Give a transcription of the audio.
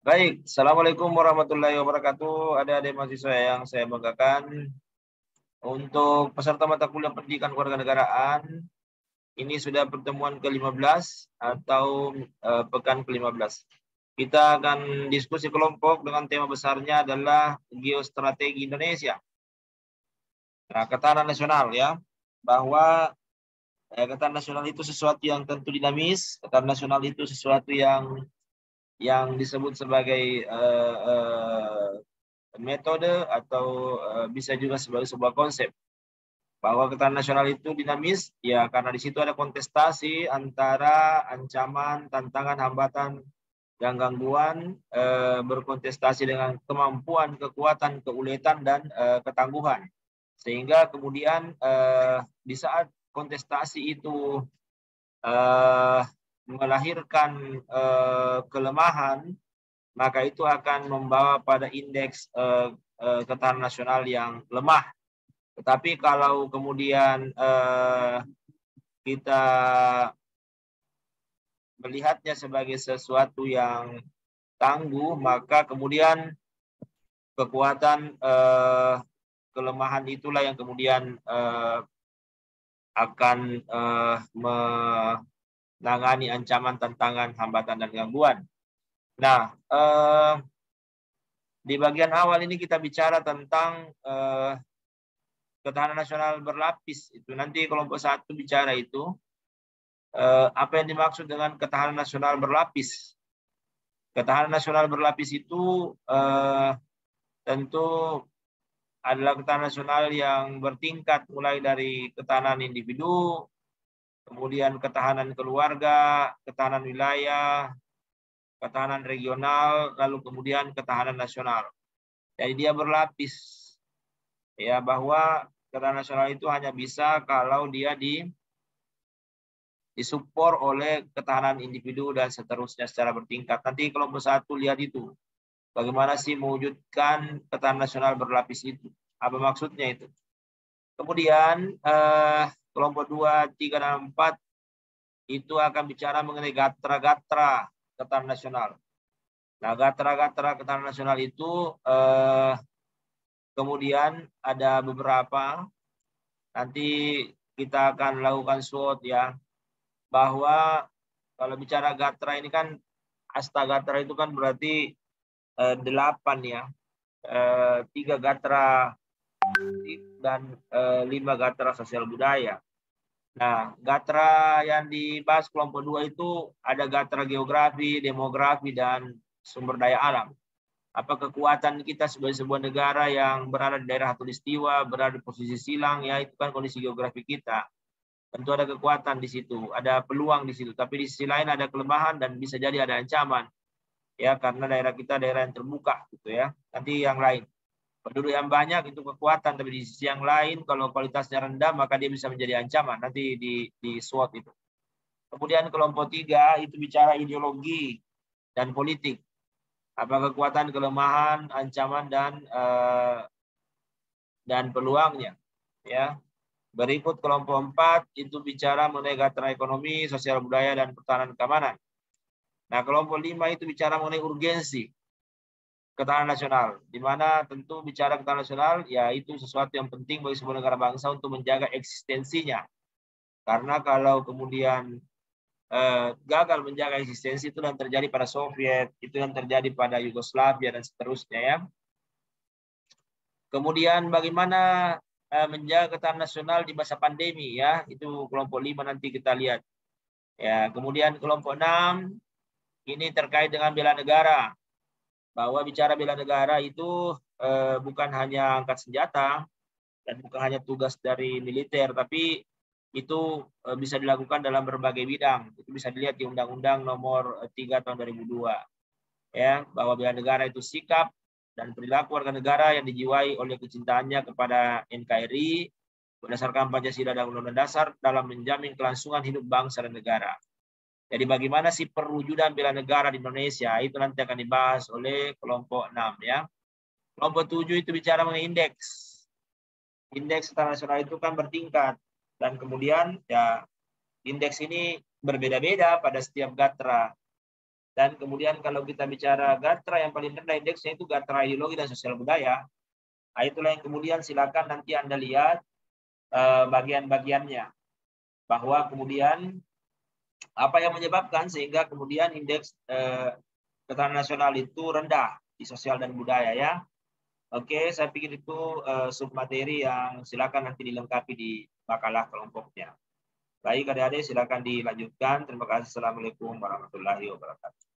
Baik, Assalamualaikum warahmatullahi wabarakatuh. Adik-adik mahasiswa yang saya banggakan, untuk peserta mata kuliah pendidikan kewarganegaraan, ini sudah pertemuan ke-15 atau pekan ke-15. Kita akan diskusi kelompok dengan tema besarnya adalah geostrategi Indonesia. Nah, ketahanan nasional ya, bahwa ketahanan nasional itu sesuatu yang tentu dinamis, ketahanan nasional itu sesuatu yang disebut sebagai metode atau bisa juga sebagai sebuah konsep bahwa ketahanan nasional itu dinamis ya, karena di situ ada kontestasi antara ancaman, tantangan, hambatan, dan gangguan berkontestasi dengan kemampuan, kekuatan, keuletan, dan ketangguhan, sehingga kemudian di saat kontestasi itu melahirkan kelemahan, maka itu akan membawa pada indeks ketahanan nasional yang lemah. Tetapi kalau kemudian kita melihatnya sebagai sesuatu yang tangguh, maka kemudian kekuatan kelemahan itulah yang kemudian akan menangani ancaman, tantangan, hambatan, dan gangguan. Nah, di bagian awal ini kita bicara tentang ketahanan nasional berlapis. Itu nanti kelompok 1 bicara itu apa yang dimaksud dengan ketahanan nasional berlapis. Ketahanan nasional berlapis itu tentu adalah ketahanan nasional yang bertingkat, mulai dari ketahanan individu, kemudian ketahanan keluarga, ketahanan wilayah, ketahanan regional, lalu kemudian ketahanan nasional. Jadi dia berlapis, ya, bahwa ketahanan nasional itu hanya bisa kalau dia disupport oleh ketahanan individu dan seterusnya secara bertingkat. Nanti kelompok 1 lihat itu, bagaimana sih mewujudkan ketahanan nasional berlapis itu, apa maksudnya itu. Kemudian kelompok 2, 3, dan 4 itu akan bicara mengenai gatra-gatra ketahanan nasional. Nah, gatra-gatra ketahanan nasional itu kemudian ada beberapa. Nanti kita akan lakukan SWOT ya, bahwa kalau bicara gatra ini kan, astagatra itu kan berarti 8 ya, 3 gatra dan 5 gatra sosial budaya. Nah, gatra yang dibahas kelompok 2 itu ada gatra geografi, demografi, dan sumber daya alam. Apa kekuatan kita sebagai sebuah negara yang berada di daerah khatulistiwa, berada di posisi silang, ya itu kan kondisi geografi kita. Tentu ada kekuatan di situ, ada peluang di situ, tapi di sisi lain ada kelemahan dan bisa jadi ada ancaman. Ya, karena daerah kita daerah yang terbuka gitu ya. Nanti yang lain, penduduk yang banyak itu kekuatan, tapi di sisi yang lain kalau kualitasnya rendah maka dia bisa menjadi ancaman nanti di SWOT itu. Kemudian kelompok 3 itu bicara ideologi dan politik. Apa kekuatan, kelemahan, ancaman, dan peluangnya ya. Berikut kelompok 4 itu bicara mengenai gatra ekonomi, sosial budaya, dan pertahanan keamanan. Nah, kelompok 5 itu bicara mengenai urgensi ketahanan nasional, di mana tentu bicara ketahanan nasional ya itu sesuatu yang penting bagi sebuah negara bangsa untuk menjaga eksistensinya. Karena kalau kemudian gagal menjaga eksistensi, itu yang terjadi pada Soviet, itu yang terjadi pada Yugoslavia dan seterusnya ya. Kemudian bagaimana menjaga ketahanan nasional di masa pandemi ya, itu kelompok 5 nanti kita lihat. Ya, kemudian kelompok 6 ini terkait dengan bela negara. Bahwa bicara bela negara itu bukan hanya angkat senjata dan bukan hanya tugas dari militer, tapi itu bisa dilakukan dalam berbagai bidang. Itu bisa dilihat di Undang-Undang Nomor 3 Tahun 2002. Ya, bahwa bela negara itu sikap dan perilaku warga negara yang dijiwai oleh kecintaannya kepada NKRI berdasarkan Pancasila dan Undang-Undang Dasar dalam menjamin kelangsungan hidup bangsa dan negara. Jadi bagaimana sih perwujudan bela negara di Indonesia, itu nanti akan dibahas oleh kelompok 6 ya. Kelompok 7 itu bicara mengenai indeks. Indeks ketahanan nasional itu kan bertingkat, dan kemudian ya indeks ini berbeda-beda pada setiap gatra. Dan kemudian kalau kita bicara Gatra yang paling rendah indeksnya itu Gatra ideologi dan sosial budaya. Nah, itulah yang kemudian silakan nanti Anda lihat bagian-bagiannya. Bahwa kemudian apa yang menyebabkan sehingga kemudian indeks ketahanan nasional itu rendah di sosial dan budaya ya. Oke, saya pikir itu submateri yang silakan nanti dilengkapi di makalah kelompoknya. Baik adik-adik, silakan dilanjutkan. Terima kasih. Assalamualaikum warahmatullahi wabarakatuh.